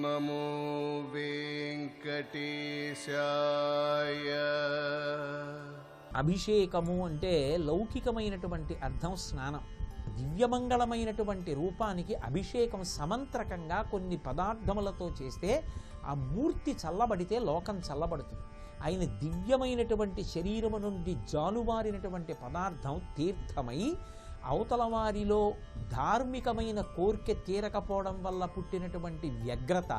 నమో వెంకటేశాయ. అభిషేకము అంటే లౌకికమైనటువంటి అర్థం స్నానం. దివ్యమంగళమైనటువంటి రూపానికి అభిషేకం సమంత్రకంగా కొన్ని పదార్థములతో చేస్తే ఆ మూర్తి చల్లబడితే లోకం చల్లబడుతుంది. ఆయన దివ్యమైనటువంటి శరీరము నుండి జాలువారినటువంటి పదార్థం తీర్థమై అవతల వారిలో ధార్మికమైన కోరిక తీరకపోవడం వల్ల పుట్టినటువంటి వ్యగ్రత,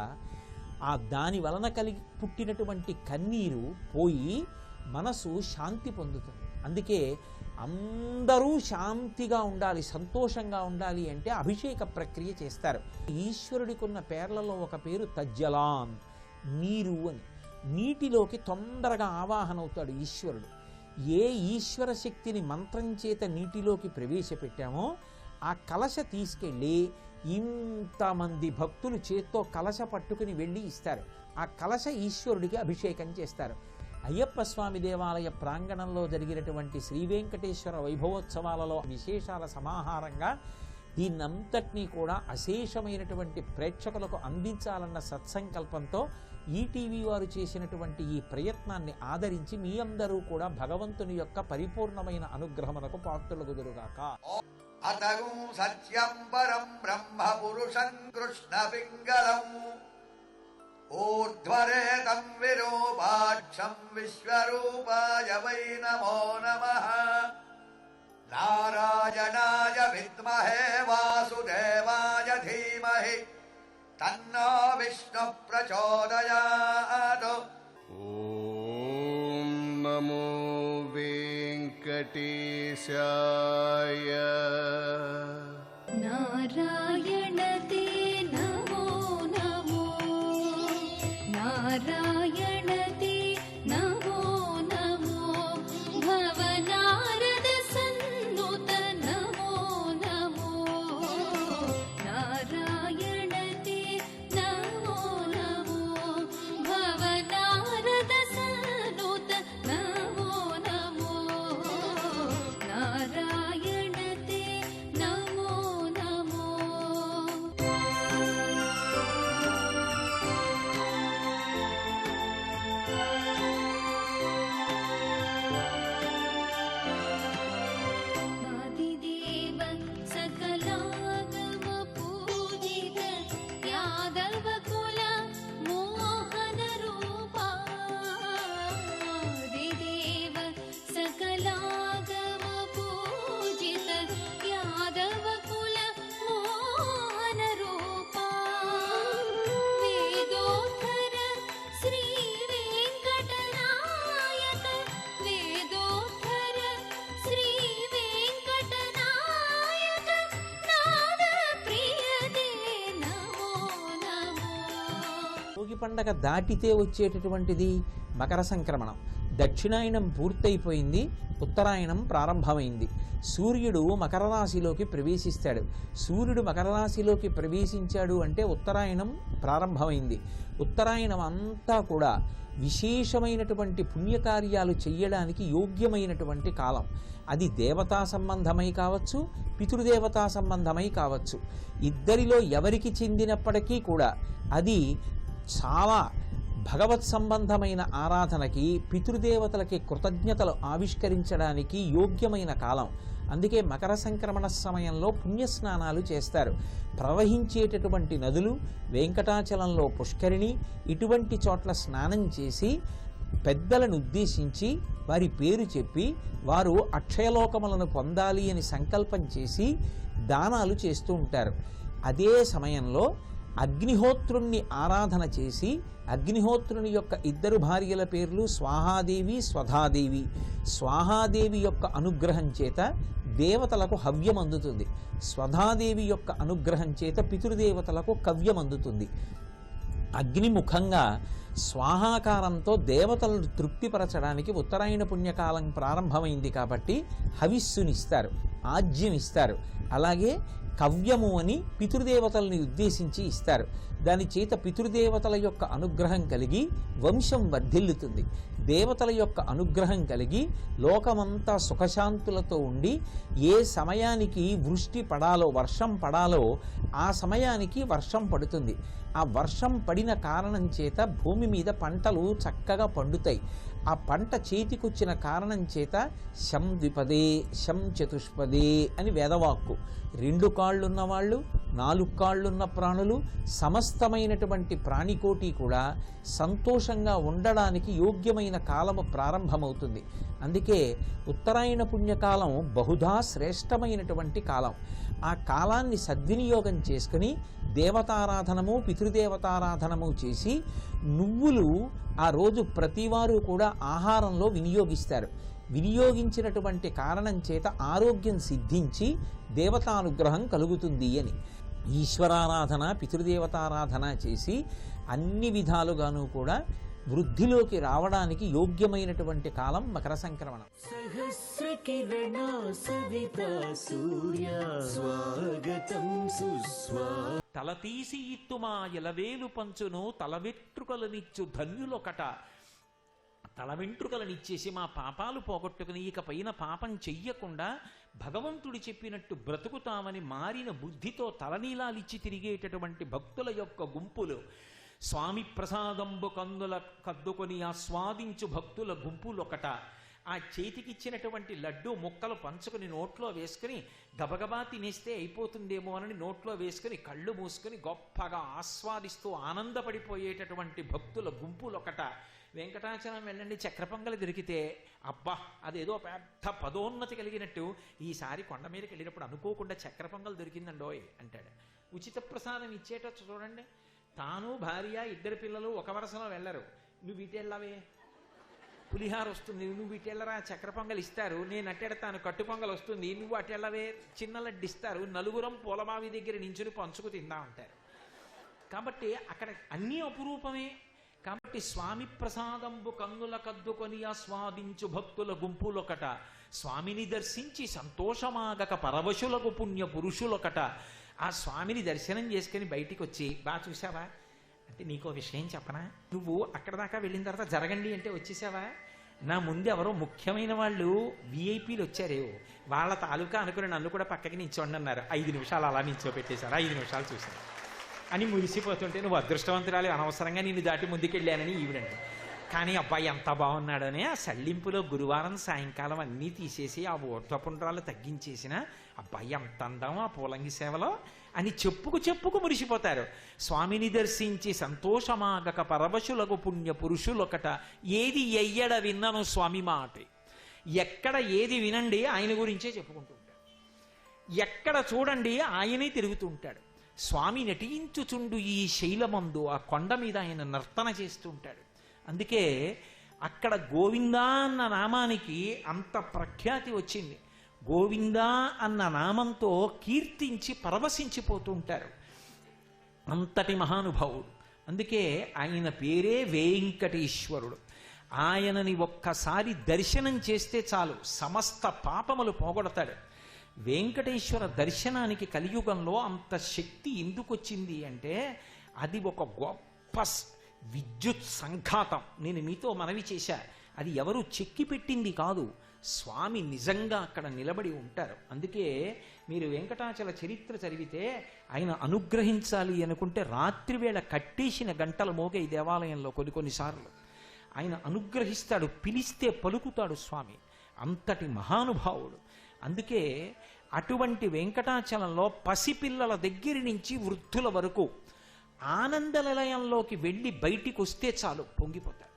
ఆ దాని వలన కలిగి పుట్టినటువంటి కన్నీరు పోయి మనసు శాంతి పొందుతుంది. అందుకే అందరూ శాంతిగా ఉండాలి, సంతోషంగా ఉండాలి అంటే అభిషేక ప్రక్రియ చేస్తారు. ఈశ్వరుడికి ఉన్న పేర్లలో ఒక పేరు తజ్జలాన్, నీరు అని. నీటిలోకి తొందరగా ఆవాహన అవుతాడు ఈశ్వరుడు. ఏ ఈశ్వర శక్తిని మంత్రం చేత నీటిలోకి ప్రవేశపెట్టామో ఆ కలశ తీసుకెళ్ళి ఇంతమంది భక్తులు చేత్తో కలశ పట్టుకుని వెళ్ళి ఇస్తారు. ఆ కలశ ఈశ్వరుడికి అభిషేకం చేస్తారు. అయ్యప్ప స్వామి దేవాలయ ప్రాంగణంలో జరిగినటువంటి శ్రీ వెంకటేశ్వర వైభవోత్సవాలలో విశేషాల సమాహారంగా దీన్నంతటినీ కూడా అశేషమైనటువంటి ప్రేక్షకులకు అందించాలన్న సత్సంకల్పంతో ఈటీవీ వారు చేసినటువంటి ఈ ప్రయత్నాన్ని ఆదరించి మీ అందరూ కూడా భగవంతుని యొక్క పరిపూర్ణమైన అనుగ్రహమునకు పాత్రులగుదురుగాక. అతగు సత్యం పరం బ్రహ్మ పురుషం కృష్ణ పింగళం ఊర్ధ్వరేతం విరూపాక్షం విశ్వరూపాయ వై నమో నమః. నారాయణాయ విద్మహే వాసుదేవాయ ధీమహి తన్నో విష్ణు ప్రచోదయాత్. ఓం నమో వెంకటేశాయ. నారాయణ తే నమో నమో, నారాయణ తే నమో నమో, భవనారద సన్నుత నమో నమో, నారాయణ తే నమో నమో, భవనారద సన్నుత నమో నమో, నారాయణ తే నమో నమో. ఆదిదేవ సకలాగమ పూజిత యాదవ కుల మోహన రూపా, ఆదిదేవ సకలాగమ పూజిత యాదవ కుల మోహన రూపా, వేదోత్తర శ్రీ వెంకటనాయక, వేదోత్తర శ్రీ వెంకటనాయక, నాద ప్రియదే నమో నమో. భోగి పండగ దాటితే వచ్చేటటువంటిది మకర సంక్రమణం. దక్షిణాయనం పూర్తయిపోయింది, ఉత్తరాయణం ప్రారంభమైంది. సూర్యుడు మకర రాశిలోకి ప్రవేశిస్తాడు. సూర్యుడు మకర రాశిలోకి ప్రవేశించాడు అంటే ఉత్తరాయణం ప్రారంభమైంది. ఉత్తరాయణం అంతా కూడా విశేషమైనటువంటి పుణ్యకార్యాలు చెయ్యడానికి యోగ్యమైనటువంటి కాలం. అది దేవతా సంబంధమై కావచ్చు, పితృదేవతా సంబంధమై కావచ్చు. ఇద్దరిలో ఎవరికి చెందినప్పటికీ కూడా అది చాలా భగవత్ సంబంధమైన ఆరాధనకి, పితృదేవతలకి కృతజ్ఞతలు ఆవిష్కరించడానికి యోగ్యమైన కాలం. అందుకే మకర సంక్రమణ సమయంలో పుణ్యస్నానాలు చేస్తారు. ప్రవహించేటటువంటి నదులు, వెంకటాచలంలో పుష్కరిణి, ఇటువంటి చోట్ల స్నానం చేసి పెద్దలను ఉద్దేశించి వారి పేరు చెప్పి వారు అక్షయలోకములను పొందాలి అని సంకల్పం చేసి దానాలు చేస్తూ ఉంటారు. అదే సమయంలో అగ్నిహోత్రుణ్ణి ఆరాధన చేసి అగ్నిహోత్రుని యొక్క ఇద్దరు భార్యల పేర్లు స్వాహాదేవి, స్వధాదేవి. స్వాహాదేవి యొక్క అనుగ్రహం చేత దేవతలకు హవ్యం అందుతుంది. స్వధాదేవి యొక్క అనుగ్రహం చేత పితృదేవతలకు కవ్యం అందుతుంది. అగ్నిముఖంగా స్వాహాకారంతో దేవతలను తృప్తిపరచడానికి ఉత్తరాయణ పుణ్యకాలం ప్రారంభమైంది కాబట్టి హవిస్సునిస్తారు, ఆజ్యం ఇస్తారు. అలాగే కవ్యము అని పితృదేవతల్ని ఉద్దేశించి ఇస్తారు. దాని చేత పితృదేవతల యొక్క అనుగ్రహం కలిగి వంశం వర్ధిల్లుతుంది. దేవతల యొక్క అనుగ్రహం కలిగి లోకమంతా సుఖశాంతులతో ఉండి ఏ సమయానికి వృష్టి పడాలో, వర్షం పడాలో ఆ సమయానికి వర్షం పడుతుంది. ఆ వర్షం పడిన కారణం చేత భూమి మీద పంటలు చక్కగా పండుతాయి. ఆ పంట చేతికొచ్చిన కారణం చేత శం ద్విపదే శం చతుష్పదే అని వేదవాక్కు. 2 కాళ్ళున్న వాళ్ళు, 4 కాళ్ళున్న ప్రాణులు, సమస్తమైనటువంటి ప్రాణికోటి కూడా సంతోషంగా ఉండడానికి యోగ్యమైన కాలము ప్రారంభమవుతుంది. అందుకే ఉత్తరాయణ పుణ్యకాలం బహుధా శ్రేష్టమైనటువంటి కాలం. ఆ కాలాన్ని సద్వినియోగం చేసుకుని దేవతారాధనము, పితృదేవతారాధనము చేసి నువ్వులు ఆ రోజు ప్రతివారు కూడా ఆహారంలో వినియోగిస్తారు. వినియోగించినటువంటి కారణం చేత ఆరోగ్యం సిద్ధించి దేవతానుగ్రహం కలుగుతుంది అని. ఈశ్వరారాధన, పితృదేవతారాధన చేసి అన్ని విధాలుగాను కూడా వృద్ధిలోకి రావడానికి యోగ్యమైనటువంటి కాలం మకర సంక్రమణం. సహస్ర కిరణ సవితా సూర్య స్వాగతం సుస్వా. తల తీసి ఇత్తుమా ఎలవేలు పంచును తల వెంట్రుకలనిచ్చు ధన్యులొకట. తల వెంట్రుకలనిచ్చేసి మా పాపాలు పోగొట్టుకుని ఇక పైన పాపం చెయ్యకుండా భగవంతుడు చెప్పినట్టు బ్రతుకుతామని మారిన బుద్ధితో తలనీలాలిచ్చి తిరిగేటటువంటి భక్తుల యొక్క గుంపులు, స్వామి ప్రసాదంబు కందుల కద్దుకొని ఆస్వాదించు భక్తుల గుంపులొకట. ఆ చేతికిచ్చినటువంటి లడ్డూ ముక్కలు పంచుకుని నోట్లో వేసుకుని గబగబా తినేస్తే అయిపోతుందేమో అని నోట్లో వేసుకుని కళ్ళు మూసుకుని గొప్పగా ఆస్వాదిస్తూ ఆనందపడిపోయేటటువంటి భక్తుల గుంపులొకట. వెంకటాచలం వెళ్ళండి, చక్ర పొంగలి దొరికితే అబ్బా అదేదో పెద్ద పదోన్నతి కలిగినట్టు, ఈసారి కొండ మీదకి వెళ్ళినప్పుడు అనుకోకుండా చక్ర పొంగల్ దొరికిందండోయ్ అంటాడు. ఉచిత ప్రసాదం ఇచ్చేటట్టు చూడండి. తాను భార్య 2 పిల్లలు ఒక వరుసలో వెళ్ళరు. నువ్వు ఇటు వెళ్ళవే, పులిహార వస్తుంది, నువ్వు ఇటు వెళ్ళరా, చక్ర పొంగల్ ఇస్తారు, నేను అట్టెడతాను, కట్టు పొంగల్ వస్తుంది, నువ్వు అటు వెళ్ళవే, చిన్న లడ్డు ఇస్తారు, నలుగురం పూలబావి దగ్గర నించుని పంచుకు తిందా ఉంటారు. కాబట్టి అక్కడ అన్నీ అపురూపమే. కాబట్టి స్వామి ప్రసాదంబు కన్నుల కద్దుకొని ఆస్వాదించు భక్తుల గుంపులొకట. స్వామిని దర్శించి సంతోషమాగక పరవశులకు పుణ్య పురుషులొకట. ఆ స్వామిని దర్శనం చేసుకుని బయటికి వచ్చి, బాగా చూసావా అంటే నీకో విషయం చెప్పనా, నువ్వు అక్కడ దాకా వెళ్ళిన తర్వాత జరగండి అంటే వచ్చేసావా, నా ముందు ఎవరో ముఖ్యమైన వాళ్ళు విఐపీలు వచ్చారే, వాళ్ళ తాలూకా అనుకుని నన్ను కూడా పక్కకి నిల్చోండి అన్నారు. 5 నిమిషాలు అలా నిల్చోపెట్టేశారు. 5 నిమిషాలు చూశాను అని మురిసిపోతుంటే, నువ్వు అదృష్టవంతురాలి, అనవసరంగా నిన్ను దాటి ముందుకెళ్ళానని ఈవిడండి. కానీ అబ్బాయి ఎంత బాగున్నాడని ఆ సళ్ళింపులో గురువారం సాయంకాలం అన్నీ తీసేసి ఆ ఊర్ధ్వపుండ్రాలు తగ్గించేసిన అబ్బాయి ఎంత అందం ఆ పూలంగి సేవలో అని చెప్పుకు మురిసిపోతారు. స్వామిని దర్శించి సంతోషమాగక పరవశులకు పుణ్య పురుషులొకట. ఏది ఎయ్యడ విన్నను స్వామి మాట. ఎక్కడ ఏది వినండి ఆయన గురించే చెప్పుకుంటూ ఉంటాడు. ఎక్కడ చూడండి ఆయనే తిరుగుతూ ఉంటాడు. స్వామి నటించుచుండు ఈ శైలమందు, ఆ కొండ మీద ఆయన నర్తన చేస్తూ ఉంటాడు. అందుకే అక్కడ గోవిందా అన్న నామానికి అంత ప్రఖ్యాతి వచ్చింది. గోవిందా అన్న నామంతో కీర్తించి పరవశించిపోతూ ఉంటారు. అంతటి మహానుభావుడు. అందుకే ఆయన పేరే వెంకటేశ్వరుడు. ఆయనని ఒక్కసారి దర్శనం చేస్తే చాలు, సమస్త పాపములు పోగొడతాడు. వెంకటేశ్వర దర్శనానికి కలియుగంలో అంత శక్తి ఎందుకు వచ్చింది అంటే, అది ఒక గొప్ప విద్యుత్ సంఘాతం. నేను మీతో మనవి చేశా, అది ఎవరు చెక్కి పెట్టింది కాదు, స్వామి నిజంగా అక్కడ నిలబడి ఉంటారు. అందుకే మీరు వెంకటాచల చరిత్ర చదివితే ఆయన అనుగ్రహించాలి అనుకుంటే రాత్రివేళ కట్టేసిన గంటలు మోగే ఈ దేవాలయంలో కొన్నిసార్లు ఆయన అనుగ్రహిస్తాడు, పిలిస్తే పలుకుతాడు స్వామి. అంతటి మహానుభావుడు. అందుకే అటువంటి వెంకటాచలంలో పసిపిల్లల దగ్గర నుంచి వృద్ధుల వరకు ఆనంద నిలయంలోకి వెళ్ళి బయటికి వస్తే చాలు పొంగిపోతారు.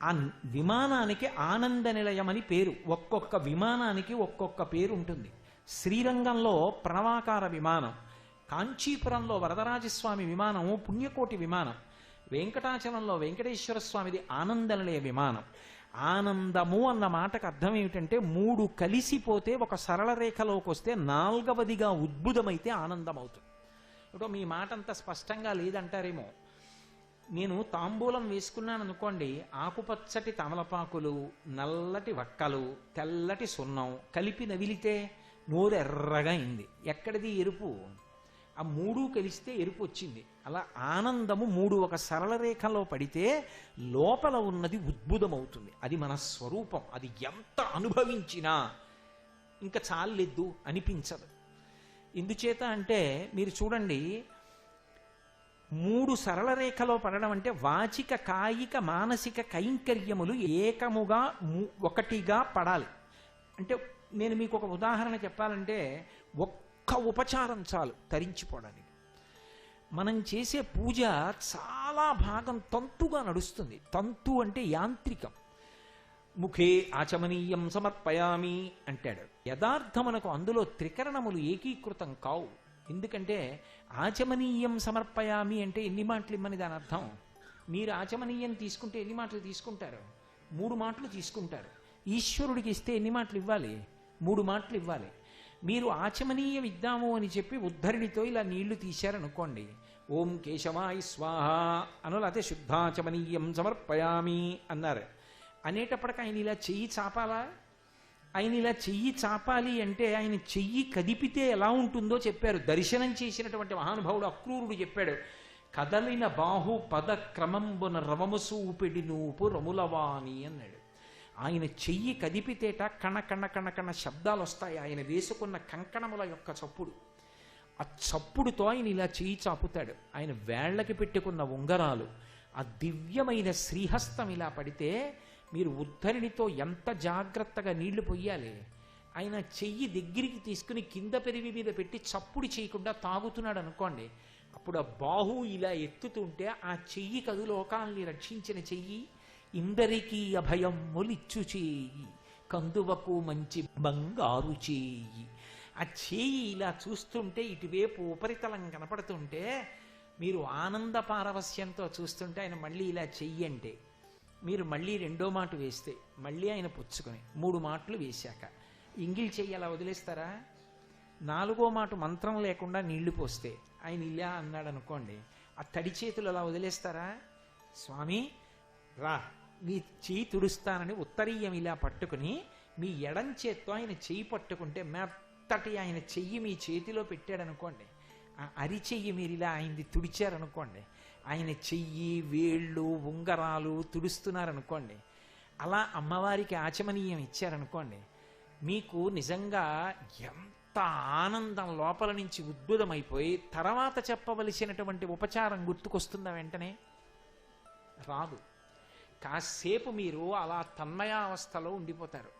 ఆ విమానానికి ఆనంద నిలయం అని పేరు. ఒక్కొక్క విమానానికి ఒక్కొక్క పేరు ఉంటుంది. శ్రీరంగంలో ప్రణవాకార విమానం, కాంచీపురంలో వరదరాజస్వామి విమానం పుణ్యకోటి విమానం, వెంకటాచలంలో వెంకటేశ్వర స్వామిది ఆనంద నిలయ విమానం. ఆనందము అన్న మాటకు అర్థం ఏమిటంటే, 3 కలిసిపోతే ఒక సరళ రేఖలోకి వస్తే 4వదిగా ఉద్భుతమైతే ఆనందం అవుతుంది. ఇప్పుడు మీ మాట అంత స్పష్టంగా లేదంటారేమో. నేను తాంబూలం వేసుకున్నాను అనుకోండి, ఆకుపచ్చటి తమలపాకులు, నల్లటి వక్కలు, తెల్లటి సున్నం కలిపి నవిలితే నోరు ఎర్రగా అయింది. ఎక్కడిది ఎరుపు? ఆ మూడు కలిస్తే ఎరుపు వచ్చింది. అలా ఆనందము మూడు ఒక సరళ రేఖలో పడితే లోపల ఉన్నది ఉద్భుతమవుతుంది. అది మన స్వరూపం. అది ఎంత అనుభవించినా ఇంకా చాలెద్దు అనిపించదు. ఎందుచేత అంటే మీరు చూడండి, మూడు సరళ రేఖలో పడడం అంటే వాచిక కాయిక మానసిక కైంకర్యములు ఏకముగా ఒకటిగా పడాలి. అంటే నేను మీకు ఒక ఉదాహరణ చెప్పాలంటే, ఒక్క ఉపచారం చాలు తరించిపోవడానికి. మనం చేసే పూజ చాలా భాగం తంతుగా నడుస్తుంది. తంతు అంటే యాంత్రికం. ముఖే ఆచమనీయం సమర్పయామి అంటాడు. యథార్థమునకు అందులో త్రికరణములు ఏకీకృతం కావు. ఎందుకంటే ఆచమనీయం సమర్పయామి అంటే ఎన్ని మాటలు ఇమ్మని దాని అర్థం. మీరు ఆచమనీయం తీసుకుంటే ఎన్ని మాటలు తీసుకుంటారు? 3 మాటలు తీసుకుంటారు. ఈశ్వరుడికి ఇస్తే ఎన్ని మాటలు ఇవ్వాలి? 3 మాటలు ఇవ్వాలి. మీరు ఆచమనీయం ఇద్దాము అని చెప్పి ఉద్ధరిణితో ఇలా నీళ్లు తీశారనుకోండి, ఓం కేశవాయ స్వాహ అను, లేకపోతే శుద్ధాచమనీయం సమర్పయామి అన్నారు అనేటప్పటికి ఆయన ఇలా చెయ్యి చాపాలా? ఆయన ఇలా చెయ్యి చాపాలి అంటే ఆయన చెయ్యి కదిపితే ఎలా ఉంటుందో చెప్పారు. దర్శనం చేసినటువంటి మహానుభావుడు అక్రూరుడు చెప్పాడు, కదలిన బాహు పద క్రమంబున రవముసు ఊపిడి నూపు రములవాణి అన్నాడు. ఆయన చెయ్యి కదిపితేట కణ కణ కణ కణ శబ్దాలు వస్తాయి. ఆయన వేసుకున్న కంకణముల యొక్క చప్పుడు, ఆ చప్పుడుతో ఆయన ఇలా చెయ్యి చాపుతాడు. ఆయన వేళ్లకి పెట్టుకున్న ఉంగరాలు, ఆ దివ్యమైన శ్రీహస్తం ఇలా పడితే మీరు ఉద్ధరిణితో ఎంత జాగ్రత్తగా నీళ్లు పొయ్యాలి. ఆయన చెయ్యి దగ్గరికి తీసుకుని కింద పెరివి మీద పెట్టి చప్పుడు చేయకుండా తాగుతున్నాడు అనుకోండి, అప్పుడు ఆ బాహు ఇలా ఎత్తుతుంటే ఆ చెయ్యి కదు లోకాల్ని రక్షించిన చెయ్యి, ఇందరికీ అభయం మొలిచ్చు చేయి, కందువకు మంచి బంగారు చేయి. ఆ చేయి ఇలా చూస్తుంటే ఇటువైపు ఉపరితలం కనపడుతుంటే మీరు ఆనంద పారవస్యంతో చూస్తుంటే ఆయన మళ్ళీ ఇలా చెయ్యి అంటే మీరు మళ్ళీ 2వ మాట వేస్తే మళ్ళీ ఆయన పుచ్చుకొని 3 మాటలు వేశాక ఇంగిల్ చెయ్యి అలా వదిలేస్తారా? 4వ మాట మంత్రం లేకుండా నీళ్లు పోస్తే ఆయన ఇలా అన్నాడు అనుకోండి, ఆ తడి చేతులు అలా వదిలేస్తారా? స్వామి రా మీ చెయ్యి తుడుస్తానని ఉత్తరీయం ఇలా పట్టుకుని మీ ఎడం చేత్తో ఆయన చెయ్యి పట్టుకుంటే మెత్తటి ఆయన చెయ్యి మీ చేతిలో పెట్టాడనుకోండి, ఆ అరిచెయ్యి మీరు ఇలా ఆయనది తుడిచారనుకోండి, ఆయన చెయ్యి వేళ్ళు ఉంగరాలు తుడుస్తున్నారనుకోండి, అలా అమ్మవారికి ఆచమనీయం ఇచ్చారనుకోండి, మీకు నిజంగా ఎంత ఆనందం లోపల నుంచి ఉద్భుతమైపోయి తర్వాత చెప్పవలసినటువంటి ఉపచారం గుర్తుకొస్తుందా? వెంటనే రాదు. కాసేపు మీరు అలా తన్మయావస్థలో ఉండిపోతారు.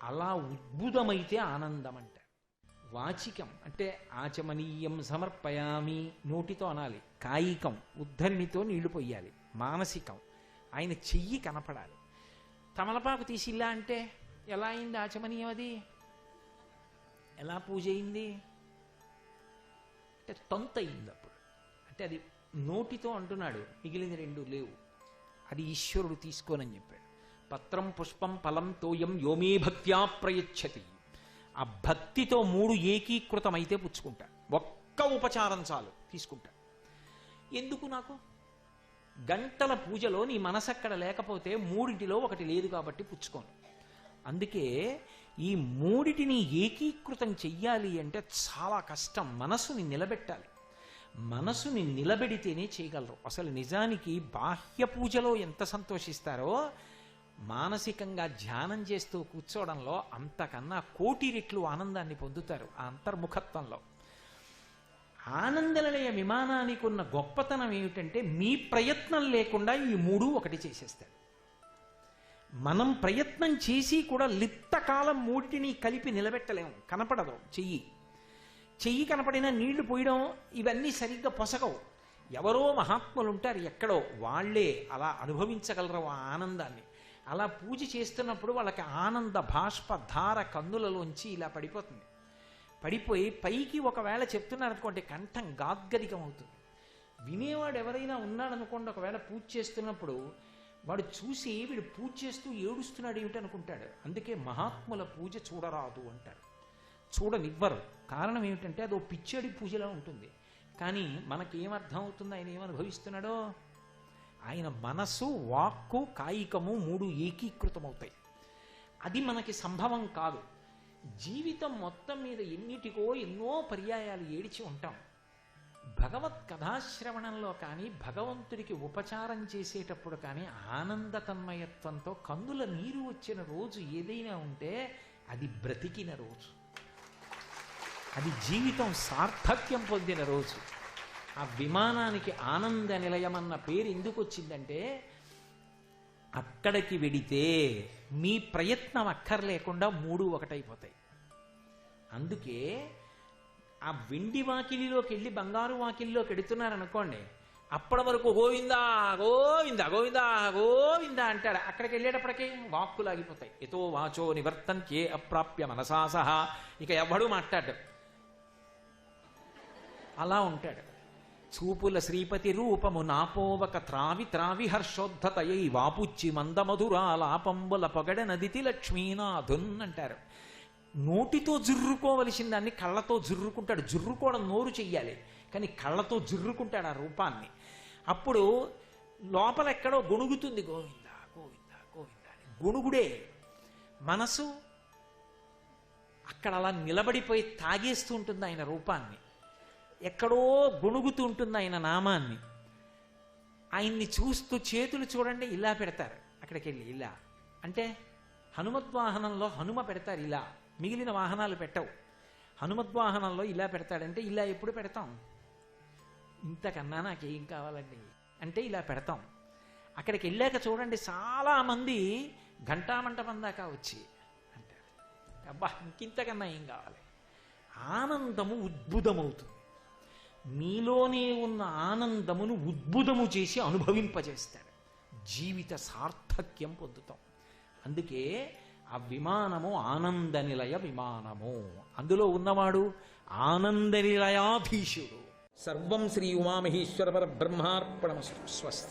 అలా ఉద్భుతమైతే ఆనందం అంటారు. వాచికం అంటే ఆచమనీయం సమర్పయామి నోటితో అనాలి, కాయికం ఉద్ధరిణితో నీళ్లు పొయ్యాలి, మానసికం ఆయన చెయ్యి కనపడాలి. తమలపాకు తీసి ఇలా అంటే ఎలా అయింది ఆచమనీయం? అది ఎలా పూజ అయింది అంటే తొంత అయింది అప్పుడు. అంటే అది నోటితో అంటున్నాడు, మిగిలిన 2 లేవు, అది ఈశ్వరుడు తీసుకోనని చెప్పాడు. పత్రం పుష్పం ఫలం తోయం యోమే భక్త్యా ప్రయచ్చతి. ఆ భక్తితో 3 ఏకీకృతమైతే పుచ్చుకుంటా. ఒక్క ఉపచారం చాలు తీసుకుంటా. ఎందుకు నాకు? గంటల పూజలో నీ మనసు అక్కడ లేకపోతే 3టిలో 1 లేదు కాబట్టి పుచ్చుకోను. అందుకే ఈ 3టిని ఏకీకృతం చెయ్యాలి అంటే చాలా కష్టం. మనసుని నిలబెట్టాలి. మనసుని నిలబెడితేనే చేయగలరు. అసలు నిజానికి బాహ్య పూజలో ఎంత సంతోషిస్తారో మానసికంగా ధ్యానం చేస్తూ కూర్చోవడంలో అంతకన్నా 1,000,000 రెట్లు ఆనందాన్ని పొందుతారు. ఆ అంతర్ముఖత్వంలో ఆనందనిలయ విమానానికి ఉన్న గొప్పతనం ఏమిటంటే మీ ప్రయత్నం లేకుండా ఈ 3 ఒకటి చేసేస్తాడు. మనం ప్రయత్నం చేసి కూడా లిప్తకాలం 3టిని కలిపి నిలబెట్టలేము. కనపడదు చెయ్యి కనపడినా నీళ్లు పోయడం ఇవన్నీ సరిగ్గా పొసగవు. ఎవరో మహాత్ములు ఉంటారు ఎక్కడో, వాళ్లే అలా అనుభవించగలరు ఆ ఆనందాన్ని. అలా పూజ చేస్తున్నప్పుడు వాళ్ళకి ఆనంద బాష్ప ధార కన్నులలోంచి ఇలా పడిపోతుంది. పడిపోయి పైకి ఒకవేళ చెప్తున్నారనుకోండి కంఠం గాద్గదికం అవుతుంది. వినేవాడు ఎవరైనా ఉన్నాడనుకోండి, ఒకవేళ పూజ చేస్తున్నప్పుడు వాడు చూసి వీడు పూజ చేస్తూ ఏడుస్తున్నాడు ఏమిటనుకుంటాడు. అందుకే మహాత్ముల పూజ చూడరాదు అంటారు, చూడనివ్వరు. కారణం ఏమిటంటే అదో పిచ్చడి పూజలా ఉంటుంది. కానీ మనకేమర్థం అవుతుంది ఆయన ఏమనుభవిస్తున్నాడో? ఆయన మనసు వాక్కు కాయికము 3 ఏకీకృతమవుతాయి. అది మనకి సంభవం కాదు. జీవితం మొత్తం మీద ఎన్నిటికో ఎన్నో పర్యాయాలు ఏడిచి ఉంటాం. భగవత్ కథాశ్రవణంలో కానీ భగవంతుడికి ఉపచారం చేసేటప్పుడు కానీ ఆనంద తన్మయత్వంతో కన్నుల నీరు వచ్చిన రోజు ఏదైనా ఉంటే అది బ్రతికిన రోజు, అది జీవితం సార్థక్యం పొందిన రోజు. ఆ విమానానికి ఆనంద నిలయం అన్న పేరు ఎందుకు వచ్చిందంటే అక్కడికి వెడితే మీ ప్రయత్నం అక్కర్లేకుండా మూడు ఒకటైపోతాయి. అందుకే ఆ వెండి వాకిలిలోకి వెళ్ళి బంగారు వాకిలిలోకి ఎడుతున్నారనుకోండి, అప్పటి వరకు గోవిందా గోవిందా గోవిందా గోవిందా అంటాడు. అక్కడికి వెళ్ళేటప్పటికీ వాక్కులు ఆగిపోతాయి. ఎతో వాచో నివర్తంత్యే అప్రాప్య మనసా సహా. ఇక ఎవడూ మాట్లాడు, అలా ఉంటాడు. చూపుల శ్రీపతి రూపము నాపోవక త్రావి త్రావి హర్షోద్ధతయై వాపుచ్చి మందమధురాలాపంబుల పొగడ నదితి లక్ష్మీనాథున్ అంటారు. నోటితో జుర్రుకోవలసిన దాన్ని కళ్ళతో జుర్రుకుంటాడు. జుర్రుకోవడం నోరు చెయ్యాలి, కానీ కళ్ళతో జుర్రుకుంటాడు ఆ రూపాన్ని. అప్పుడు లోపల ఎక్కడో గొణుగుతుంది, గోవిందా గోవిందా గోవిందా అని. గొణుగుడే మనసు అక్కడ అలా నిలబడిపోయి తాగేస్తూ ఉంటుంది ఆయన రూపాన్ని. ఎక్కడో గొణుగుతూ ఉంటుంది ఆయన నామాన్ని. ఆయన్ని చూస్తూ చేతులు చూడండి ఇలా పెడతారు, అక్కడికి వెళ్ళి ఇలా అంటే హనుమద్వాహనంలో హనుమ పెడతారు ఇలా, మిగిలిన వాహనాలు పెట్టవు. హనుమద్వాహనంలో ఇలా పెడతాడంటే ఇలా ఎప్పుడు పెడతాం? ఇంతకన్నా నాకేం కావాలండి అంటే ఇలా పెడతాం. అక్కడికి వెళ్ళాక చూడండి చాలామంది ఘంటామంటపం దాకా వచ్చి అంటారు, అబ్బా ఇంకింతకన్నా ఏం కావాలి. ఆనందము ఉద్భుతమవుతుంది. మీలోనే ఉన్న ఆనందమును ఉద్భుతము చేసి అనుభవింపజేస్తాడు. జీవిత సార్థక్యం పొందుతాం. అందుకే ఆ విమానము ఆనంద నిలయ విమానము. అందులో ఉన్నవాడు ఆనంద నిలయాధీశుడు. సర్వం శ్రీ ఉమామహేశ్వర పరబ్రహ్మార్పణమస్తు. స్వస్తి.